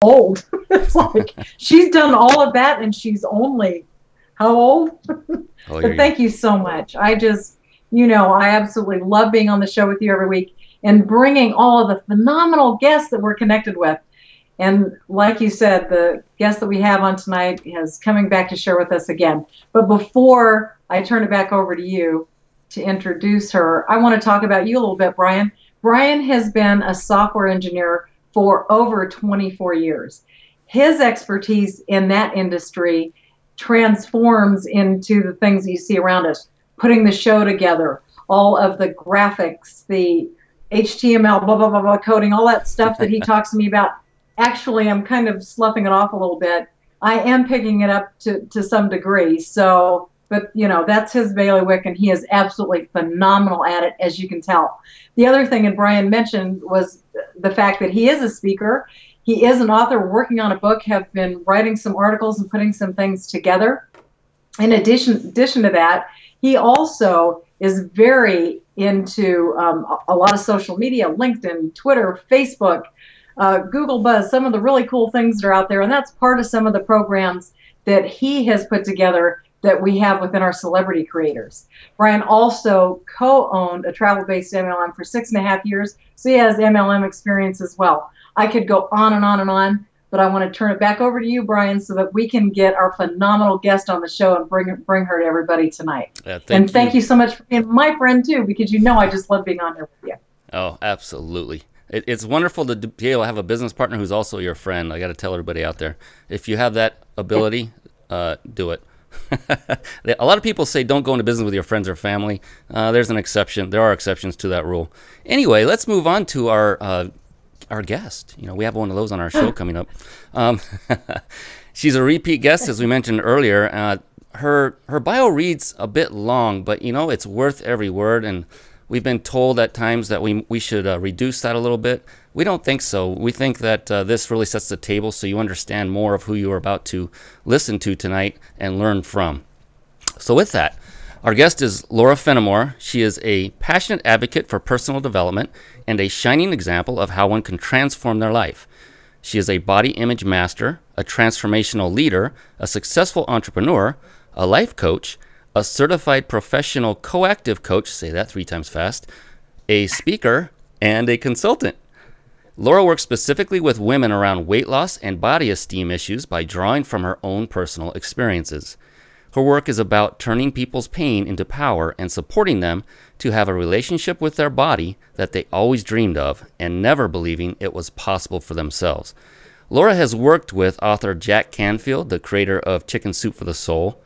old. It's like she's done all of that and she's only how old? Oh, But you're young. thank you so much. I just, I absolutely love being on the show with you every week and bringing all of the phenomenal guests that we're connected with. And like you said, the guest that we have on tonight is coming back to share with us again. But before I turn it back over to you to introduce her, I want to talk about you a little bit, Brian. Brian has been a software engineer for over 24 years. His expertise in that industry transforms into the things that you see around us, putting the show together, all of the graphics, the HTML, blah, blah, blah, blah, coding, all that stuff that he talks to me about. Actually, I'm kind of sloughing it off a little bit. I am picking it up to some degree. So, but that's his bailiwick, and he is absolutely phenomenal at it, as you can tell. The other thing that Brian mentioned was the fact that he is a speaker. He is an author working on a book, have been writing some articles and putting some things together. In addition to that, he also is very into a lot of social media, LinkedIn, Twitter, Facebook, Google Buzz, some of the really cool things that are out there. And that's part of some of the programs that he has put together that we have within our celebrity creators. Brian also co-owned a travel-based MLM for 6.5 years, so he has MLM experience as well. I could go on and on and on, but I want to turn it back over to you, Brian, so that we can get our phenomenal guest on the show and bring her to everybody tonight. And thank you so much for being my friend, too, because I just love being on here with you. Oh, absolutely. It's wonderful to be able to have a business partner who's also your friend. I got to tell everybody out there, if you have that ability, do it. A lot of people say don't go into business with your friends or family. There's an exception. There are exceptions to that rule. Anyway, let's move on to our guest. We have one of those on our show coming up. She's a repeat guest, as we mentioned earlier. Her bio reads a bit long, but it's worth every word. And we've been told at times that we should reduce that a little bit. We don't think so. We think that this really sets the table so you understand more of who you are about to listen to tonight and learn from. So with that, our guest is Laura Fenimore. She is a passionate advocate for personal development and a shining example of how one can transform their life. She is a body image master, a transformational leader, a successful entrepreneur, a life coach, a certified professional coactive coach, say that 3 times fast, a speaker, and a consultant. Laura works specifically with women around weight loss and body esteem issues by drawing from her own personal experiences. Her work is about turning people's pain into power and supporting them to have a relationship with their body that they always dreamed of and never believing it was possible for themselves. Laura has worked with author Jack Canfield, the creator of Chicken Soup for the Soul,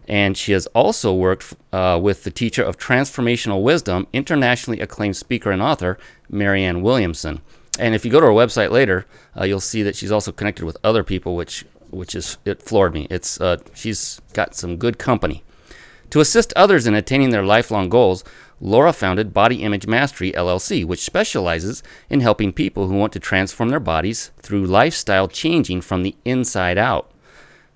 and she has also worked with the teacher of transformational wisdom, internationally acclaimed speaker and author, Marianne Williamson. And if you go to her website later, you'll see that she's also connected with other people, which it floored me. She's got some good company. To assist others in attaining their lifelong goals, Laura founded Body Image Mastery, LLC, which specializes in helping people who want to transform their bodies through lifestyle changing from the inside out.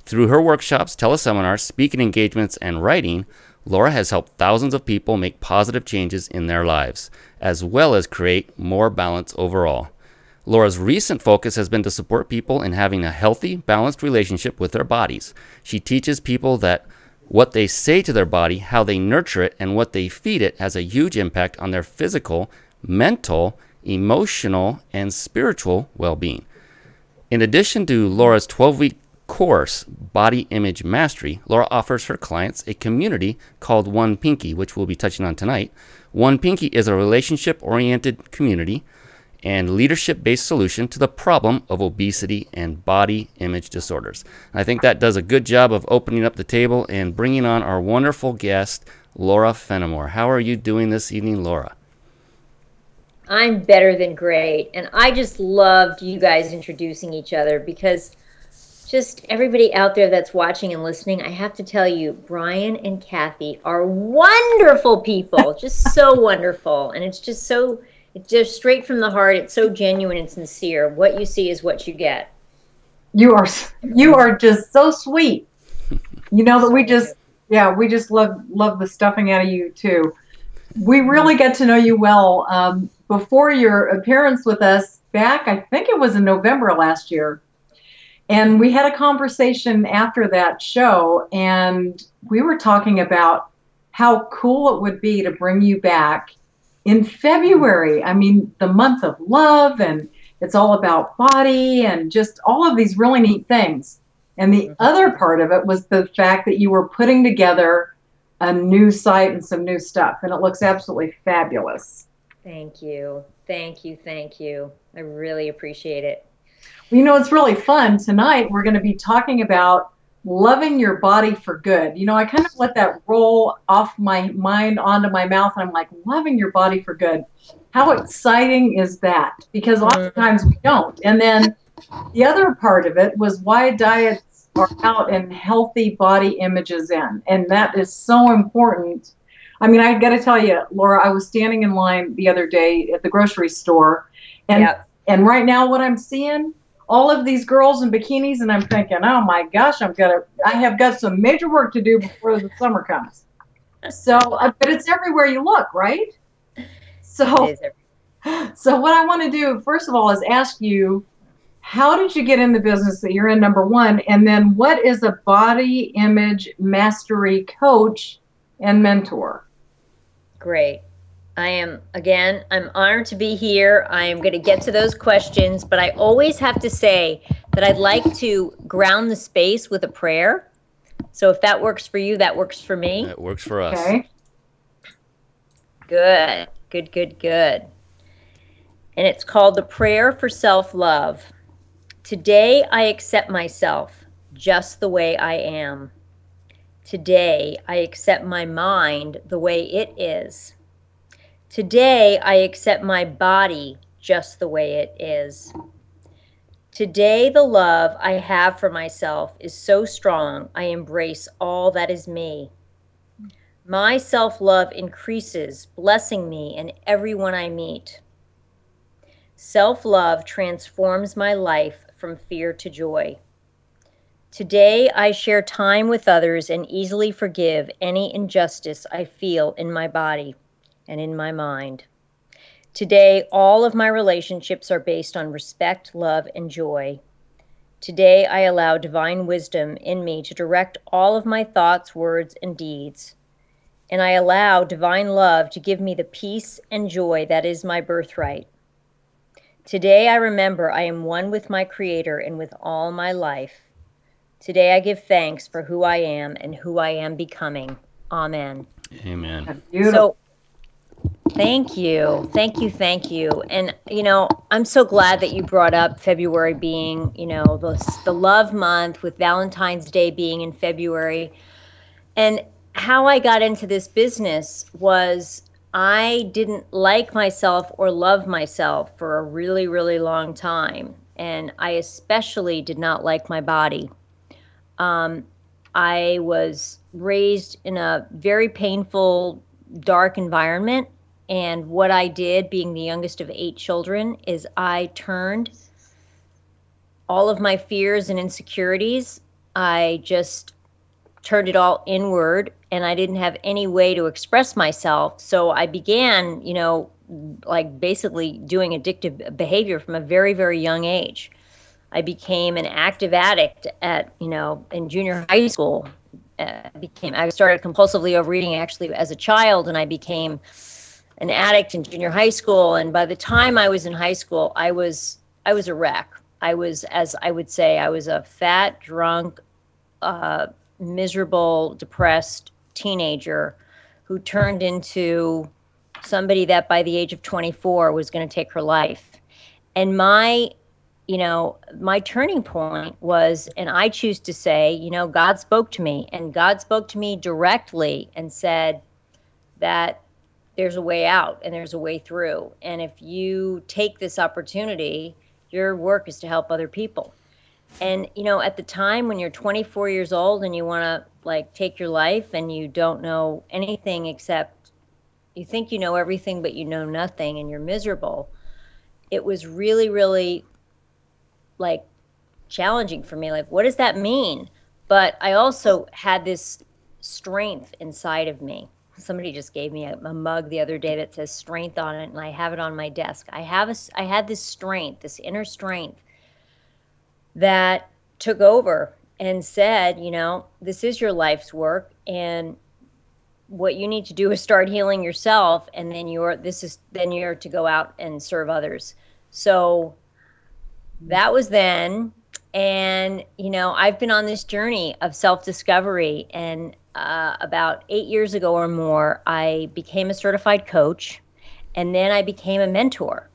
Through her workshops, teleseminars, speaking engagements, and writing, Laura has helped thousands of people make positive changes in their lives, as well as create more balance overall. Laura's recent focus has been to support people in having a healthy, balanced relationship with their bodies. She teaches people that what they say to their body, how they nurture it, and what they feed it has a huge impact on their physical, mental, emotional, and spiritual well-being. In addition to Laura's 12-week course, Body Image Mastery, Laura offers her clients a community called One Pinky, which we'll be touching on tonight. One Pinky is a relationship-oriented community and leadership-based solution to the problem of obesity and body image disorders. I think that does a good job of opening up the table and bringing on our wonderful guest, Laura Fenimore. How are you doing this evening, Laura? I'm better than great, and I just loved you guys introducing each other because just everybody out there that's watching and listening, I have to tell you, Brian and Kathy are wonderful people, just so wonderful, and it's just straight from the heart. It's so genuine and sincere. What you see is what you get. You are just so sweet. That we just love the stuffing out of you too. We really get to know you well before your appearance with us back. I think it was in November last year. And we had a conversation after that show, and we were talking about how cool it would be to bring you back in February. I mean, the month of love, and it's all about body and just all of these really neat things. And the other part of it was the fact that you were putting together a new site and some new stuff, and it looks absolutely fabulous. Thank you. Thank you. Thank you. I really appreciate it. You know, it's really fun. Tonight, we're going to be talking about loving your body for good. You know, I kind of let that roll off my mind onto my mouth, and I'm like, loving your body for good. How exciting is that? Because oftentimes we don't. And then the other part of it was why diets are out and healthy body images in. And that is so important. I mean, I got to tell you, Laura, I was standing in line the other day at the grocery store, and right now what I'm seeing, all of these girls in bikinis, and I'm thinking, oh my gosh, I have got some major work to do before the summer comes. So, but it's everywhere you look, right? So what I want to do, first of all, is ask you, how did you get in the business that you're in, number one? And then what is a body image mastery coach and mentor? Great. I'm honored to be here. I am going to get to those questions, but I always have to say that I'd like to ground the space with a prayer. So if that works for you, that works for me. That works for us. Okay. Good. Good, good, good. And it's called the Prayer for Self-Love. Today, I accept myself just the way I am. Today, I accept my mind the way it is. Today, I accept my body just the way it is. Today, the love I have for myself is so strong, I embrace all that is me. My self-love increases, blessing me and everyone I meet. Self-love transforms my life from fear to joy. Today, I share time with others and easily forgive any injustice I feel in my body and in my mind. Today, all of my relationships are based on respect, love, and joy. Today, I allow divine wisdom in me to direct all of my thoughts, words, and deeds. And I allow divine love to give me the peace and joy that is my birthright. Today, I remember I am one with my Creator and with all my life. Today, I give thanks for who I am and who I am becoming. Amen. Amen. So, thank you. Thank you. Thank you. And, you know, I'm so glad that you brought up February being, you know, the love month, with Valentine's Day being in February. And how I got into this business was I didn't like myself or love myself for a really, really long time. And I especially did not like my body. I was raised in a very painful, dark environment. And what I did, being the youngest of 8 children, is I turned all of my fears and insecurities, I just turned it all inward, and I didn't have any way to express myself. So I began, you know, like basically doing addictive behavior from a very, very young age. I became an active addict at, you know, in junior high school. I started compulsively overeating actually as a child, and I became an addict in junior high school. And by the time I was in high school, I was a wreck. I was, as I would say, I was a fat, drunk, miserable, depressed teenager who turned into somebody that by the age of 24 was going to take her life. And my turning point was, and I choose to say, you know, God spoke to me, and God spoke to me directly and said that there's a way out and there's a way through. And if you take this opportunity, your work is to help other people. And, you know, at the time when you're 24 years old and you want to like take your life and you don't know anything except you think you know everything, but you know nothing, and you're miserable. It was really, really like challenging for me. Like, what does that mean? But I also had this strength inside of me. Somebody just gave me a mug the other day that says strength on it, and I have it on my desk. I had this strength, this inner strength that took over and said, you know, this is your life's work, and what you need to do is start healing yourself, and then you're to go out and serve others. So that was then. And, you know, I've been on this journey of self-discovery, and about 8 years ago or more, I became a certified coach, and then I became a mentor.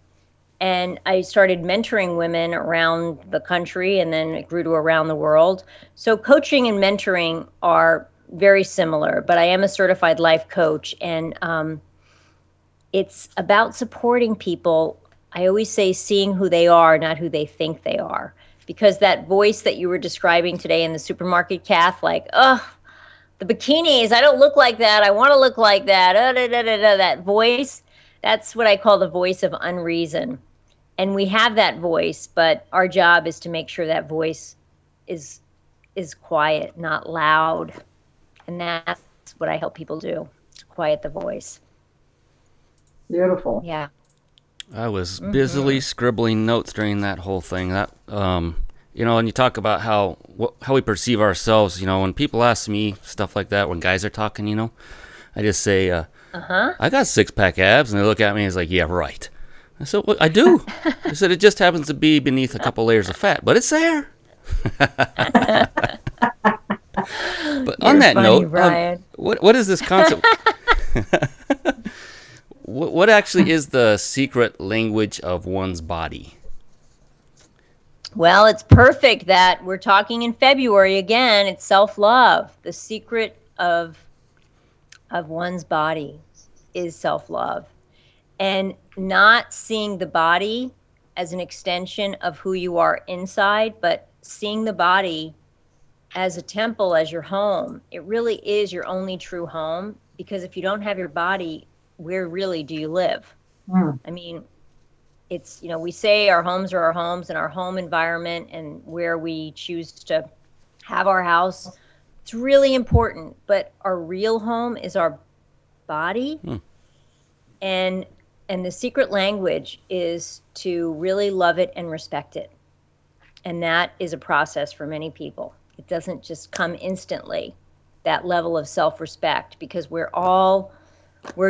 And I started mentoring women around the country, and then it grew to around the world. So coaching and mentoring are very similar, but I am a certified life coach, and it's about supporting people. I always say seeing who they are, not who they think they are, because that voice that you were describing today in the supermarket, Kath, like, oh, the bikinis, I don't look like that, I want to look like that, that voice, that's what I call the voice of unreason. And we have that voice, but our job is to make sure that voice is quiet, not loud. And that's what I help people do, to quiet the voice. Beautiful. Yeah. I was busily scribbling notes during that whole thing. That, you know, and you talk about how we perceive ourselves. You know, when people ask me stuff like that, when guys are talking, you know, I just say, I got 6-pack abs, and they look at me and it's like, yeah, right. I said, well, I do. I said, it just happens to be beneath a couple layers of fat, but it's there. But on that note, what is this concept? What actually is the secret language of one's body? Well, it's perfect that we're talking in February again. It's self-love. The secret of one's body is self-love. And not seeing the body as an extension of who you are inside, but seeing the body as a temple, as your home. It really is your only true home, because if you don't have your body, where really do you live? I mean, it's, you know, we say our homes are our homes, and our home environment and where we choose to have our house, it's really important, but our real home is our body. And the secret language is to really love it and respect it. And that is a process for many people. It doesn't just come instantly, that level of self-respect, because we're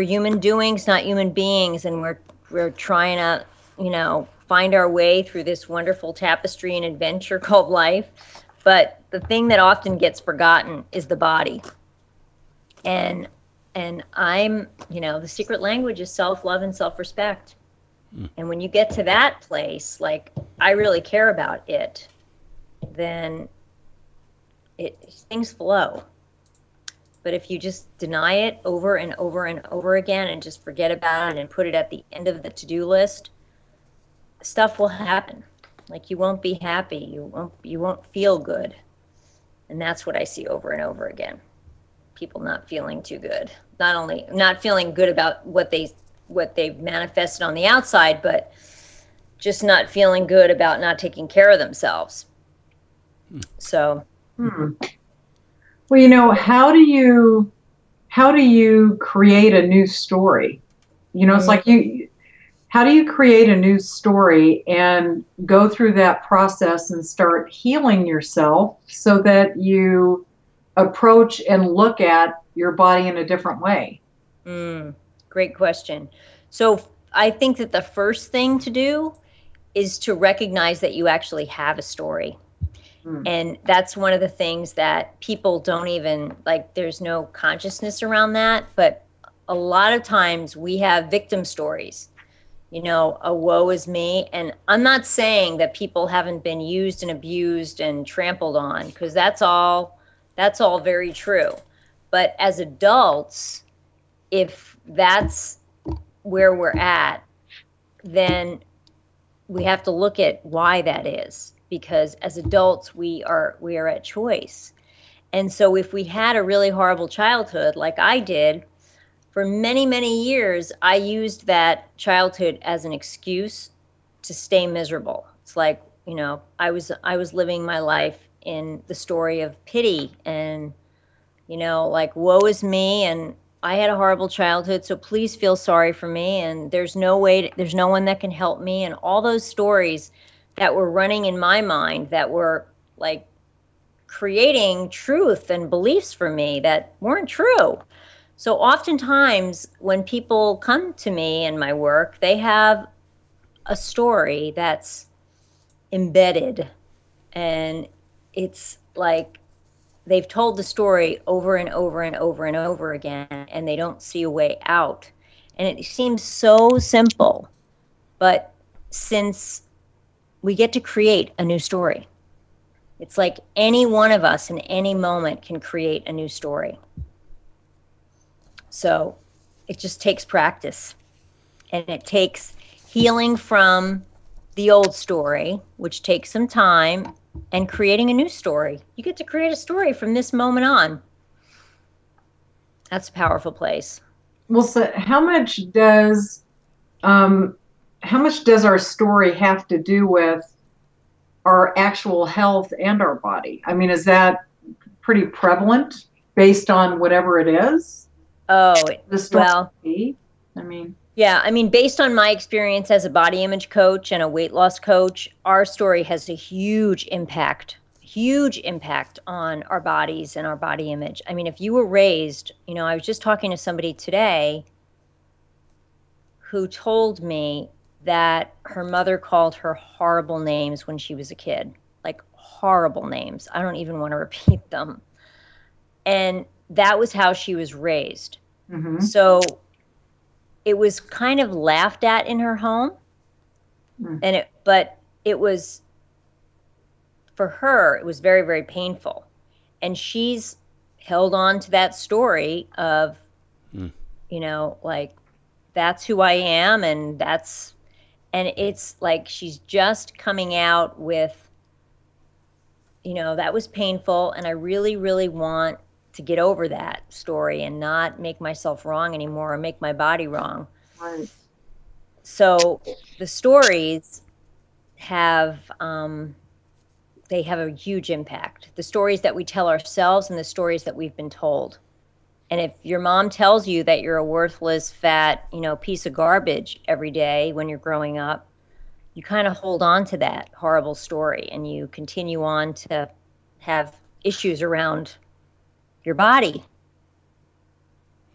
human doings, not human beings. And we're trying to, you know, find our way through this wonderful tapestry and adventure called life. But the thing that often gets forgotten is the body. And I'm, you know, the secret language is self-love and self-respect. And when you get to that place, like, I really care about it, then things flow. But if you just deny it over and over and over again and just forget about it and put it at the end of the to-do list, stuff will happen. Like, you won't be happy. You won't feel good. And that's what I see over and over again. People not feeling too good. Not only not feeling good about what they've manifested on the outside, but just not feeling good about not taking care of themselves. So, well, you know, how do you create a new story? You know, it's like how do you create a new story and go through that process and start healing yourself so that you approach and look at your body in a different way? Great question. So I think that the first thing to do is to recognize that you actually have a story. And that's one of the things that people don't even, like, there's no consciousness around that. But a lot of times we have victim stories, you know, a woe is me. And I'm not saying that people haven't been used and abused and trampled on, because that's all very true. But as adults, if that's where we're at, then we have to look at why that is. Because as adults, we are at choice. And so if we had a really horrible childhood, like I did, for many, many years, I used that childhood as an excuse to stay miserable. It's like, you know, I was living my life in the story of pity and, you know, like, woe is me, and I had a horrible childhood, so please feel sorry for me, and there's no one that can help me, and all those stories that were running in my mind that were like creating truth and beliefs for me that weren't true. So oftentimes when people come to me and my work, they have a story that's embedded, and it's like they've told the story over and over and over and over again, and they don't see a way out. And it seems so simple, but since we get to create a new story, it's like any one of us in any moment can create a new story. So it just takes practice, and it takes healing from the old story, which takes some time, and creating a new story. You get to create a story from this moment on. That's a powerful place. Well, so how much does our story have to do with our actual health and our body? I mean, is that pretty prevalent based on whatever it is? Oh, The story. well, I mean, yeah, I mean, based on my experience as a body image coach and a weight loss coach, our story has a huge impact on our bodies and our body image. I mean, if you were raised, you know, I was just talking to somebody today who told me that her mother called her horrible names when she was a kid, like horrible names. I don't even want to repeat them. And that was how she was raised. mm-hmm. So it was kind of laughed at in her home. But it was, for her, it was very, very painful. And she's held on to that story of, you know, like, that's who I am, and it's like she's just coming out with, you know, that was painful, and I really, really want to get over that story and not make myself wrong anymore or make my body wrong. Right. So the stories have, they have a huge impact. The stories that we tell ourselves and the stories that we've been told. And if your mom tells you that you're a worthless, fat, you know, piece of garbage every day when you're growing up, you kind of hold on to that horrible story, and you continue on to have issues around your body.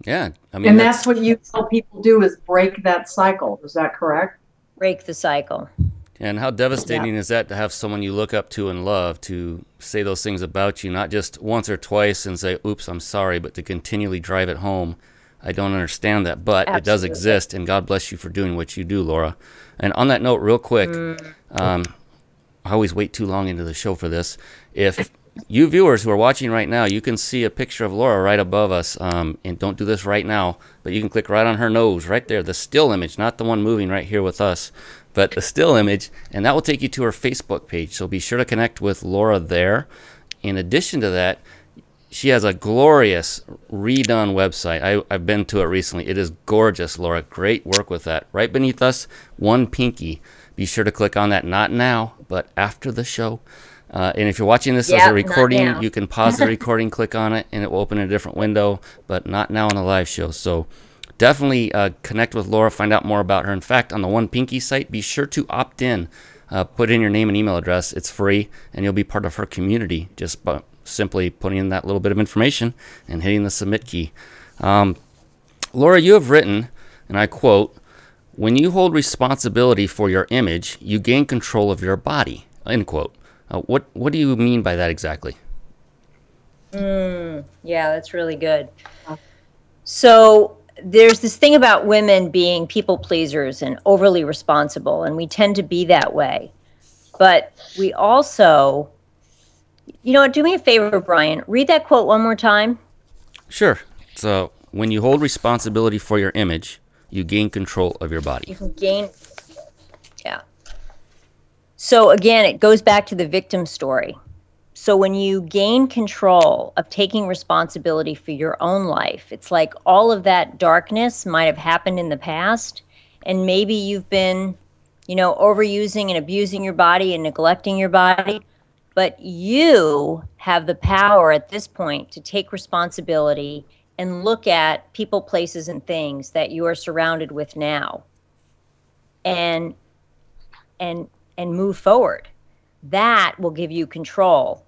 Yeah, I mean, and that's what you tell people do, is break that cycle. Is that correct? Break the cycle. and how devastating is that to have someone you look up to and love to say those things about you, not just once or twice and say, oops, I'm sorry, but to continually drive it home. I don't understand that, but Absolutely. It does exist, and God bless you for doing what you do, Laura. And on that note, real quick, I always wait too long into the show for this. If you viewers who are watching right now, you can see a picture of Laura right above us, and don't do this right now, but you can click right on her nose, right there, the still image, not the one moving right here with us, but the still image, and that will take you to her Facebook page. So be sure to connect with Laura there. In addition to that, she has a glorious redone website. I've been to it recently. It is gorgeous, Laura. Great work with that. Right beneath us, One Pinky. Be sure to click on that, not now, but after the show. And if you're watching this as a recording, you can pause the recording, click on it, and it will open a different window, but not now on the live show. So definitely connect with Laura, find out more about her. In fact, on the One Pinky site, be sure to opt in. Put in your name and email address. It's free, and you'll be part of her community just by simply putting in that little bit of information and hitting the submit key. Laura, you have written, and I quote, "When you hold responsibility for your image, you gain control of your body," end quote. What do you mean by that exactly? Yeah, that's really good. So there's this thing about women being people pleasers and overly responsible, and we tend to be that way. But we also, you know what, do me a favor, Brian. Read that quote one more time. Sure. So when you hold responsibility for your image, you gain control of your body. You can gain, yeah. So again, it goes back to the victim story. So when you gain control of taking responsibility for your own life, it's like all of that darkness might have happened in the past, and maybe you've been, you know, overusing and abusing your body and neglecting your body, but you have the power at this point to take responsibility and look at people, places, and things that you are surrounded with now and move forward. that will give you control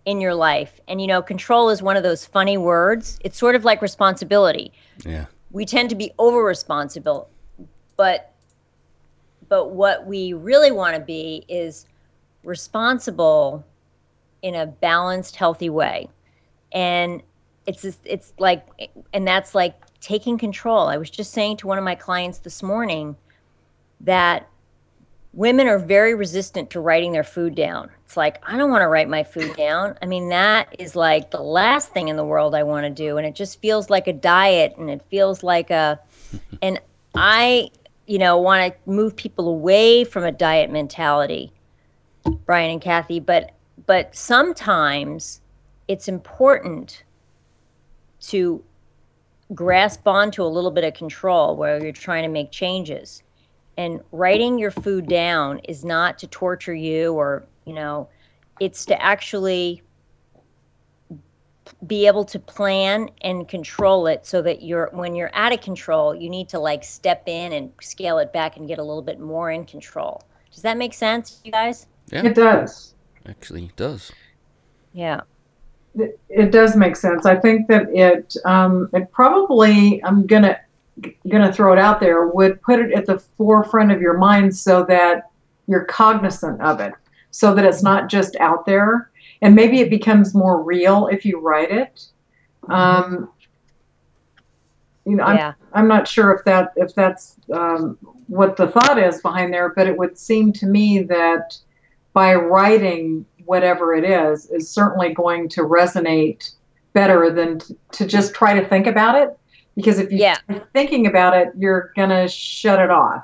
in your life. And, you know, control is one of those funny words. It's sort of like responsibility. Yeah. We tend to be over responsible, but what we really want to be is responsible in a balanced, healthy way. And it's like, and that's like taking control. I was just saying to one of my clients this morning that women are very resistant to writing their food down. It's like, I don't want to write my food down. I mean, that is like the last thing in the world I want to do. And it just feels like a diet, and it feels like and I, you know, want to move people away from a diet mentality, Brian and Kathy, but sometimes it's important to grasp onto a little bit of control where you're trying to make changes. And writing your food down is not to torture you, or, you know, it's to actually be able to plan and control it, so that when you're out of control, you need to like step in and scale it back and get a little bit more in control. Does that make sense, you guys? Yeah. It does. Actually, it does. Yeah. It does make sense. I think that it probably, I'm gonna throw it out there, would put it at the forefront of your mind so that you're cognizant of it, so that it's not just out there, and maybe it becomes more real if you write it. You know, Yeah. I'm not sure if that's what the thought is behind there, but it would seem to me that by writing whatever it is certainly going to resonate better than to just try to think about it. Because if you're thinking about it, you're going to shut it off.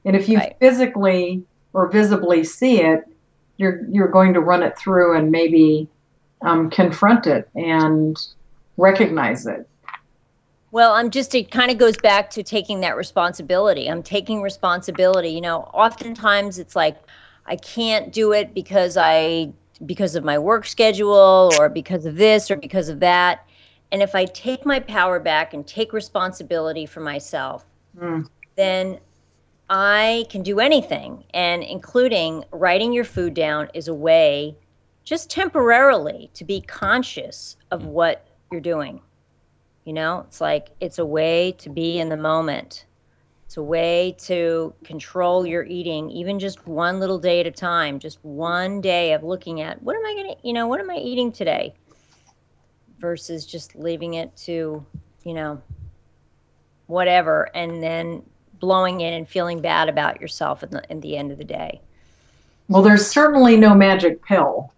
And if you physically or visibly see it, you're going to run it through and maybe confront it and recognize it. Well, it kind of goes back to taking that responsibility. I'm taking responsibility. You know, oftentimes it's like, I can't do it because of my work schedule, or because of this, or because of that. And if I take my power back and take responsibility for myself, then I can do anything. And including writing your food down is a way, just temporarily, to be conscious of what you're doing. You know, it's like, it's a way to be in the moment. It's a way to control your eating, even just one little day at a time, just one day of looking at, what am I eating today? Versus just leaving it to, you know, whatever, and then blowing it and feeling bad about yourself at the end of the day. Well, there's certainly no magic pill,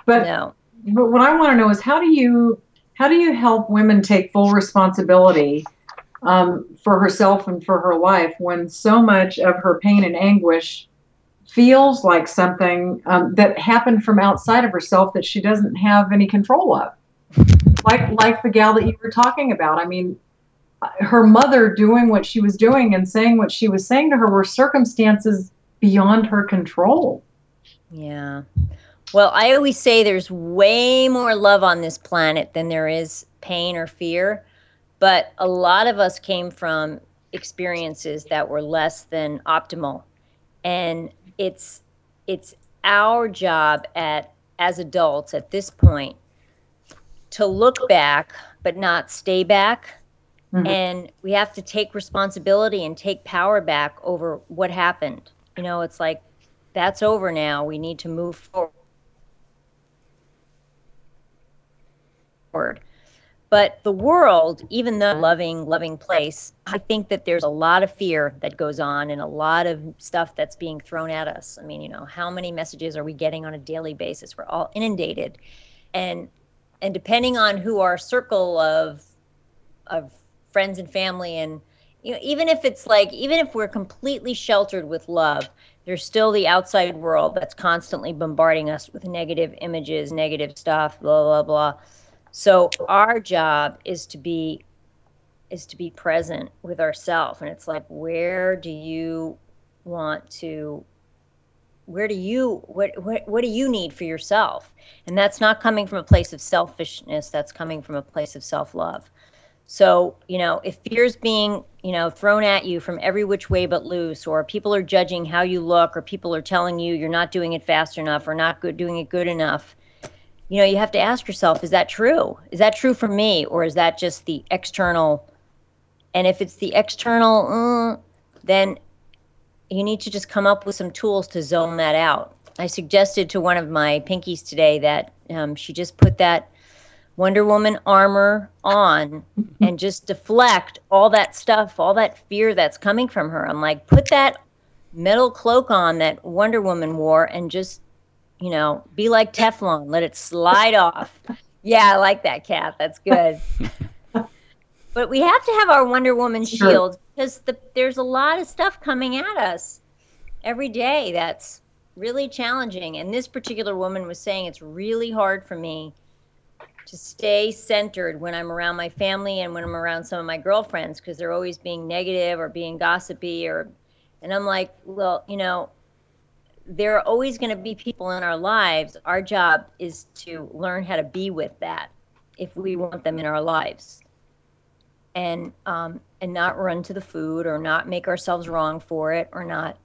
but what I want to know is, how do you help women take full responsibility for herself and for her life, when so much of her pain and anguish feels like something that happened from outside of herself that she doesn't have any control of? Like the gal that you were talking about. I mean, her mother doing what she was doing and saying what she was saying to her were circumstances beyond her control. Yeah. Well, I always say there's way more love on this planet than there is pain or fear. But a lot of us came from experiences that were less than optimal. And it's our job as adults at this point to look back, but not stay back. Mm-hmm. And we have to take responsibility and take power back over what happened. You know, it's like, that's over now. We need to move forward. But the world, even though loving place, I think that there's a lot of fear that goes on, and a lot of stuff that's being thrown at us. I mean, you know, how many messages are we getting on a daily basis? We're all inundated. And depending on who our circle of friends and family, and, you know, even if we're completely sheltered with love, there's still the outside world that's constantly bombarding us with negative images, negative stuff, blah, blah, blah. So our job is to be present with ourselves. And it's like, what do you need for yourself? And that's not coming from a place of selfishness. That's coming from a place of self-love. So, if fear's being, thrown at you from every which way but loose, or people are judging how you look, or people are telling you you're not doing it fast enough or not doing it good enough, you have to ask yourself, is that true? Is that true for me? Or is that just the external? And if it's the external, then you need to just come up with some tools to zone that out. I suggested to one of my pinkies today that she just put that Wonder Woman armor on and just deflect all that stuff, all that fear that's coming from her. I'm like, put that metal cloak on that Wonder Woman wore and just, be like Teflon, let it slide off. Yeah, I like that, Kath. That's good. But we have to have our Wonder Woman shield because there's a lot of stuff coming at us every day that's really challenging. And this particular woman was saying it's really hard for me to stay centered when I'm around my family and when I'm around some of my girlfriends because they're always being negative or being gossipy and I'm like, well, there are always going to be people in our lives. Our job is to learn how to be with that if we want them in our lives. And not run to the food or not make ourselves wrong for it or not.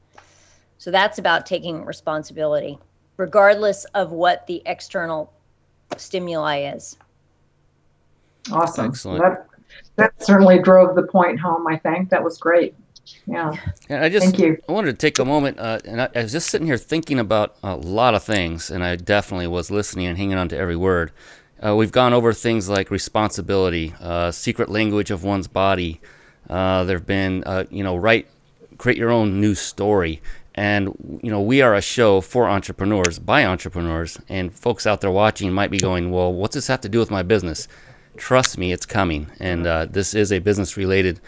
So that's about taking responsibility, regardless of what the external stimuli is. Awesome. Excellent. That certainly drove the point home, I think. That was great. Yeah. And Thank you. I wanted to take a moment, and I was just sitting here thinking about a lot of things, and I definitely was listening and hanging on to every word. We've gone over things like responsibility, secret language of one's body. There have been, create your own news story. And, we are a show for entrepreneurs, by entrepreneurs. And folks out there watching might be going, well, what's this have to do with my business? Trust me, it's coming. And this is a business-related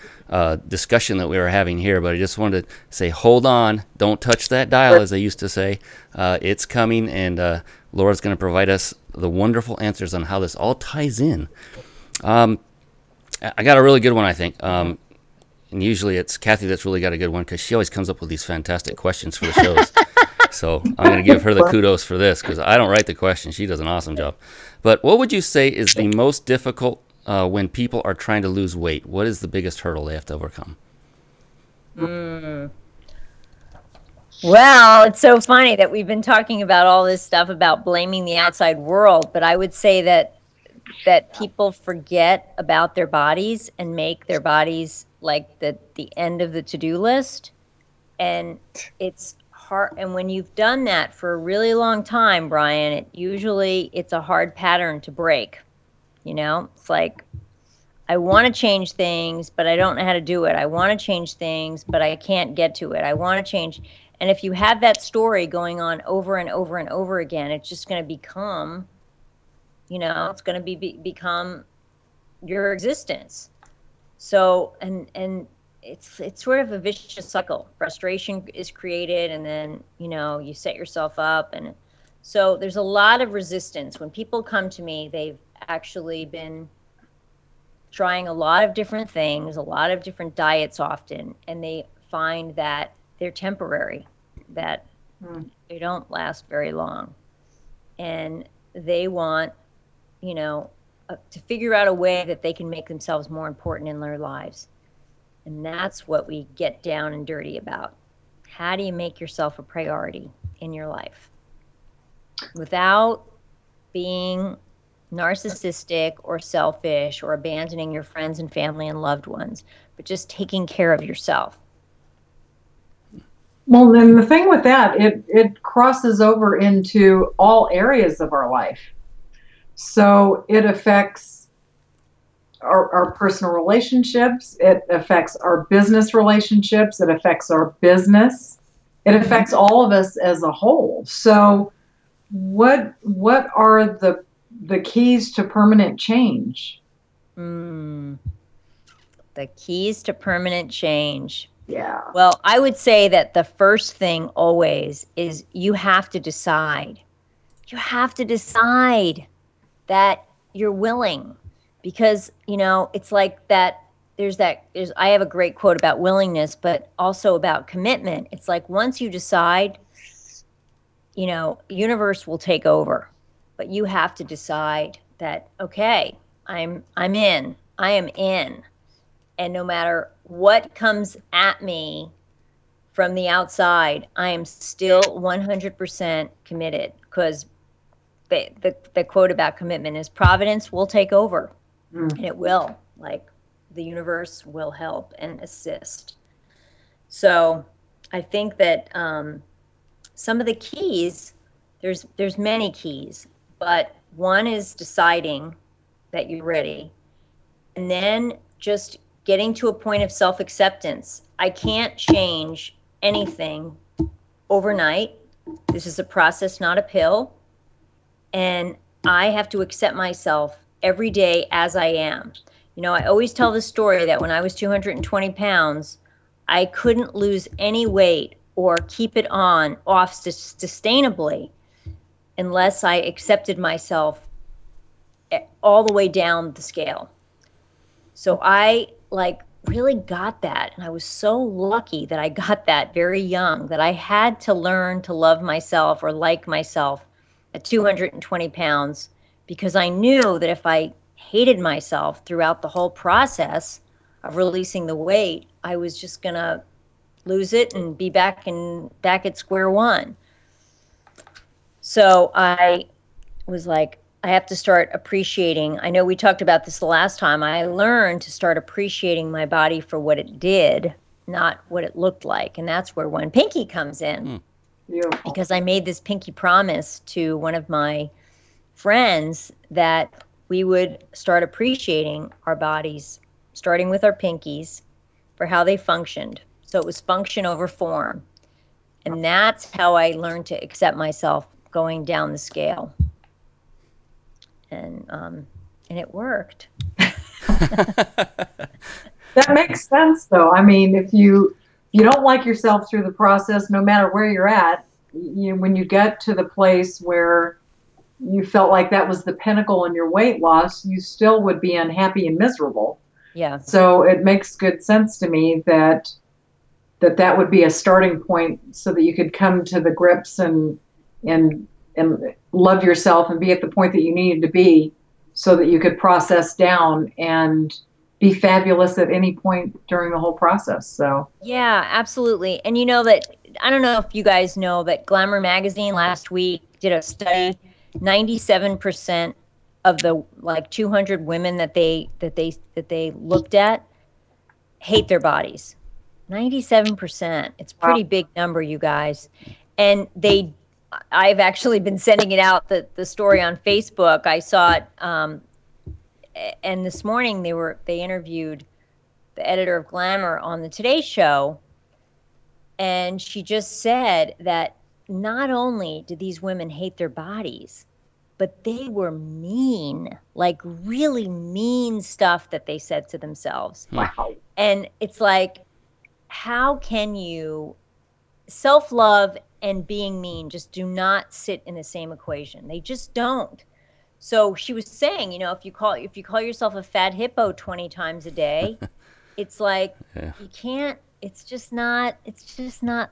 discussion that we are having here. But I just wanted to say, hold on. Don't touch that dial, as they used to say. It's coming, and Laura's going to provide us the wonderful answers on how this all ties in. I got a really good one, I think. And usually it's Kathy that's really got a good one because she always comes up with these fantastic questions for the shows. So I'm going to give her the kudos for this because I don't write the questions. She does an awesome job. But what would you say is the most difficult when people are trying to lose weight? What is the biggest hurdle they have to overcome? Well, it's so funny that we've been talking about all this stuff about blaming the outside world, but I would say that people forget about their bodies and make their bodies like the end of the to-do list. And it's hard. And when you've done that for a really long time, Brian, it's a hard pattern to break. It's like, I want to change things, but I don't know how to do it. I want to change things, but I can't get to it. I want to change. And if you have that story going on over and over and over again, it's just going to become, it's going to become your existence. So, and it's sort of a vicious cycle. Frustration is created, and then, you set yourself up. And so there's a lot of resistance. When people come to me, they've actually been trying a lot of different things, a lot of different diets often, and they find that they're temporary, that they don't last very long. And they want, to figure out a way that they can make themselves more important in their lives. And that's what we get down and dirty about. How do you make yourself a priority in your life without being narcissistic or selfish or abandoning your friends and family and loved ones, but just taking care of yourself? Well, then the thing with that, it crosses over into all areas of our life. So it affects our personal relationships. It affects our business relationships. It affects our business. It affects all of us as a whole. So what are the keys to permanent change? The keys to permanent change. Yeah. Well, I would say that the first thing always is you have to decide. You have to decide that you're willing, because, it's like that. I have a great quote about willingness, but also about commitment. It's like once you decide, universe will take over, but you have to decide that, okay, I'm in. I am in. And no matter what comes at me from the outside, I am still 100% committed, because the quote about commitment is providence will take over, and it will. Like, the universe will help and assist. So I think that some of the keys, there's many keys, but one is deciding that you're ready, and then just getting to a point of self-acceptance. I can't change anything overnight. This is a process, not a pill. And I have to accept myself every day as I am. You know, I always tell the story that when I was 220 pounds, I couldn't lose any weight or keep it off sustainably unless I accepted myself all the way down the scale. So I really got that. And I was so lucky that I got that very young, that I had to learn to love myself or like myself at 220 pounds, because I knew that if I hated myself throughout the whole process of releasing the weight, I was just going to lose it and be back at square one. So I was like, I have to start appreciating. I know we talked about this the last time. I learned to start appreciating my body for what it did, not what it looked like. And that's where One Pinky comes in. Beautiful. Because I made this pinky promise to one of my friends that we would start appreciating our bodies, starting with our pinkies, for how they functioned. So it was function over form. And that's how I learned to accept myself going down the scale. And it worked. That makes sense, though. I mean, if you don't like yourself through the process, no matter where you're at, when you get to the place where you felt like that was the pinnacle in your weight loss, you still would be unhappy and miserable. Yeah. So it makes good sense to me that would be a starting point, so that you could come to the grips and love yourself and be at the point that you needed to be, so that you could process down and be fabulous at any point during the whole process. So yeah, absolutely. And you know that, I don't know if you guys know, that Glamour magazine last week did a study. 97% of the 200 women that they looked at hate their bodies. 97%. It's a pretty big number, you guys. And I've actually been sending it out, the story on Facebook. I saw it, and this morning they interviewed the editor of Glamour on the Today Show, and she just said that not only did these women hate their bodies, but they were mean, really mean stuff that they said to themselves. Wow. And it's like, how can you self-love and being mean just do not sit in the same equation? They just don't. So she was saying, if you call yourself a fat hippo 20 times a day, it's like, you can't. It's just not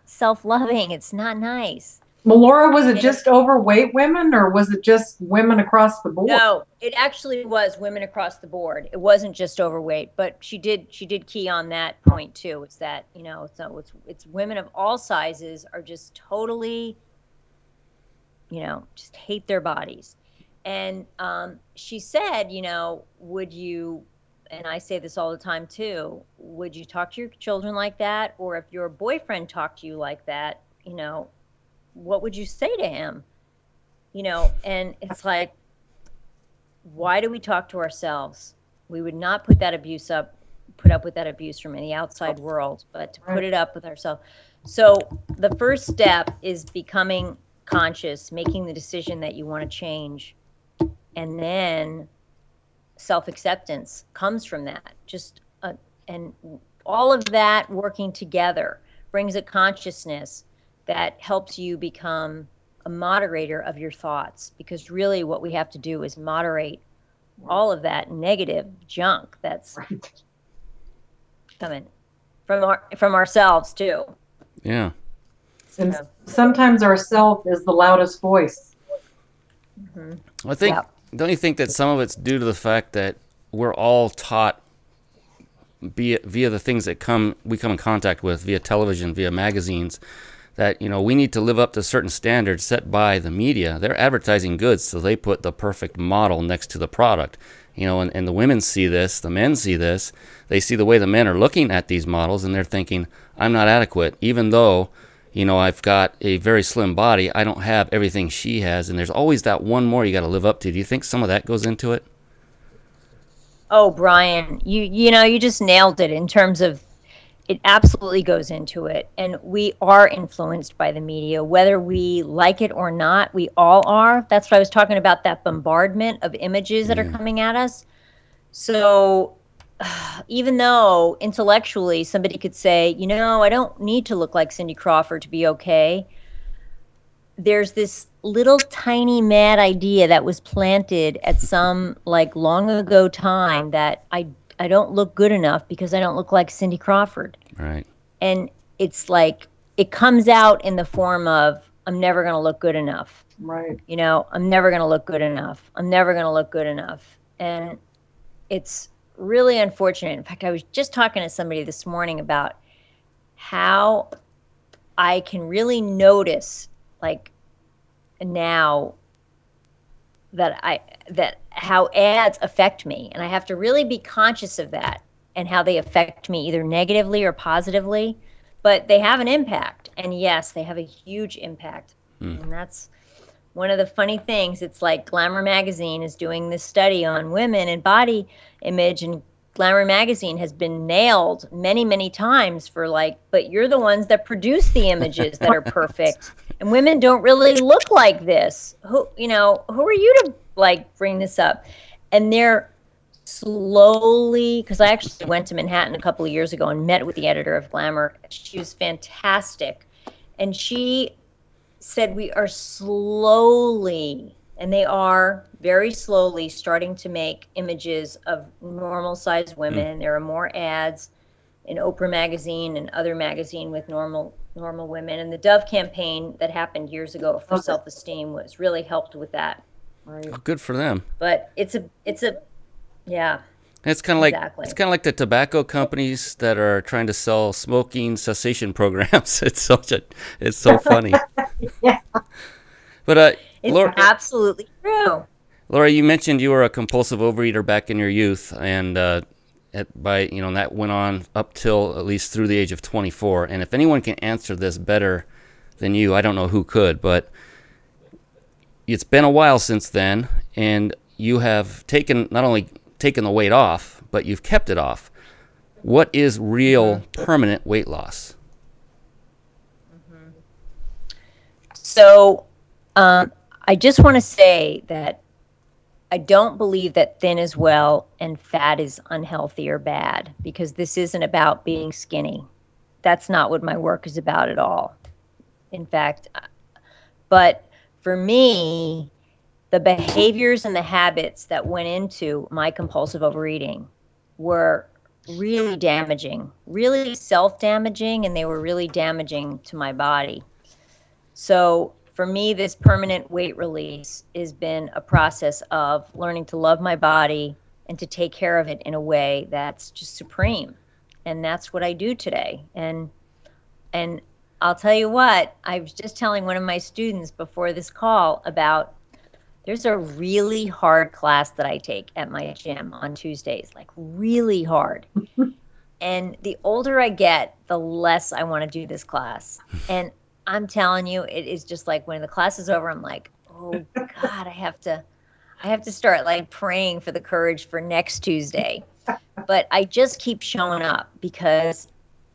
self-loving. It's not nice. Well, Laura, was it just overweight women, or was it just women across the board? No, it actually was women across the board. It wasn't just overweight, but she did key on that point too. It's that, it's women of all sizes are just totally, just hate their bodies. And she said, would you, and I say this all the time too, would you talk to your children like that? Or if your boyfriend talked to you like that, what would you say to him? And it's like, why do we talk to ourselves? We would not put up with that abuse from the outside world, but to put it up with ourselves. So the first step is becoming conscious, making the decision that you want to change. And then self-acceptance comes from that. And all of that working together brings a consciousness that helps you become a moderator of your thoughts, because really what we have to do is moderate all of that negative junk that's coming from ourselves too. Yeah. And sometimes ourself is the loudest voice. I think, don't you think that some of it's due to the fact that we're all taught via the things that we come in contact with via television, via magazines, that, you know, we need to live up to certain standards set by the media. They're advertising goods, so they put the perfect model next to the product. You know, and the women see this, the men see this, they see the way the men are looking at these models, and they're thinking, I'm not adequate, even though, you know, I've got a very slim body, I don't have everything she has, and there's always that one more you got to live up to. Do you think some of that goes into it? Oh, Brian, you know, you just nailed it in terms of it absolutely goes into it. And we are influenced by the media, whether we like it or not. We all are. That's why I was talking about that bombardment of images that are coming at us. So even though intellectually somebody could say, you know, I don't need to look like Cindy Crawford to be okay, there's this little tiny mad idea that was planted at some like long ago time that I don't look good enough because I don't look like Cindy Crawford. Right. And it's like, it comes out in the form of, I'm never going to look good enough. Right. You know, I'm never going to look good enough. I'm never going to look good enough. And it's really unfortunate. In fact, I was just talking to somebody this morning about how I can really notice, like, now that how ads affect me, and I have to really be conscious of that and how they affect me either negatively or positively, but they have an impact. And yes, they have a huge impact. And that's one of the funny things. It's like Glamour magazine is doing this study on women and body image, and Glamour magazine has been nailed many, many times for like, but you're the ones that produce the images that are perfect. And women don't really look like this. Who are you to like bring this up? And they're slowly, because I actually went to Manhattan a couple of years ago and met with the editor of Glamour. She was fantastic. And she said we are slowly, and they are very slowly, starting to make images of normal sized women. There are more ads in Oprah magazine and other magazine with normal women. And the Dove campaign that happened years ago for self-esteem was really helped with that. Right. Oh, good for them. But it's a yeah. It's kind of like the tobacco companies that are trying to sell smoking cessation programs. It's so funny. Yeah. But it's Laura, absolutely true. Laura, you mentioned you were a compulsive overeater back in your youth, and that went on up till at least through the age of 24. And if anyone can answer this better than you, I don't know who could. But it's been a while since then, and you have not only taken the weight off, but you've kept it off. What is real permanent weight loss? So I just want to say that I don't believe that thin is well and fat is unhealthy or bad, because this isn't about being skinny. That's not what my work is about at all. In fact, but for me, the behaviors and the habits that went into my compulsive overeating were really damaging, really self-damaging, and they were really damaging to my body. So for me, this permanent weight release has been a process of learning to love my body and to take care of it in a way that's just supreme. And that's what I do today. And I'll tell you what, I was just telling one of my students before this call about, there's a really hard class that I take at my gym on Tuesdays, like really hard. And the older I get, the less I want to do this class. And I'm telling you, it is just like when the class is over, I'm like, oh God, I have to start like praying for the courage for next Tuesday. But I just keep showing up because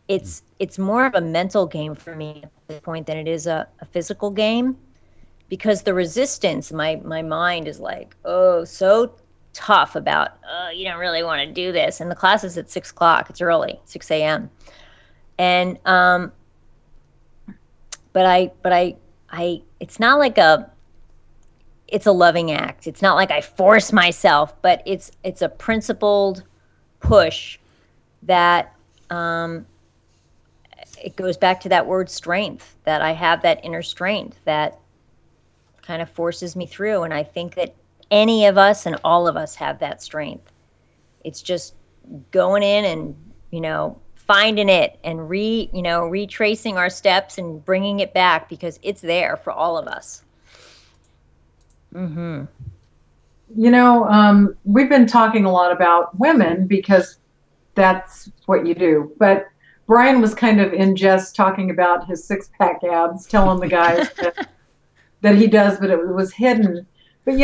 it's more of a mental game for me at this point than it is a physical game. Because the resistance, my mind is like, oh, so tough about, oh, you don't really want to do this. And the class is at 6 o'clock. It's early, 6 a.m. And but I it's not like it's a loving act. It's not like I force myself, but it's a principled push that it goes back to that word strength, that I have that inner strength that kind of forces me through. And I think that any of us and all of us have that strength. It's just going in and finding it and retracing our steps and bringing it back, because it's there for all of us. Mm-hmm. We've been talking a lot about women because that's what you do. But Brian was kind of in jest talking about his six-pack abs, telling the guys that he does, but it was hidden. But,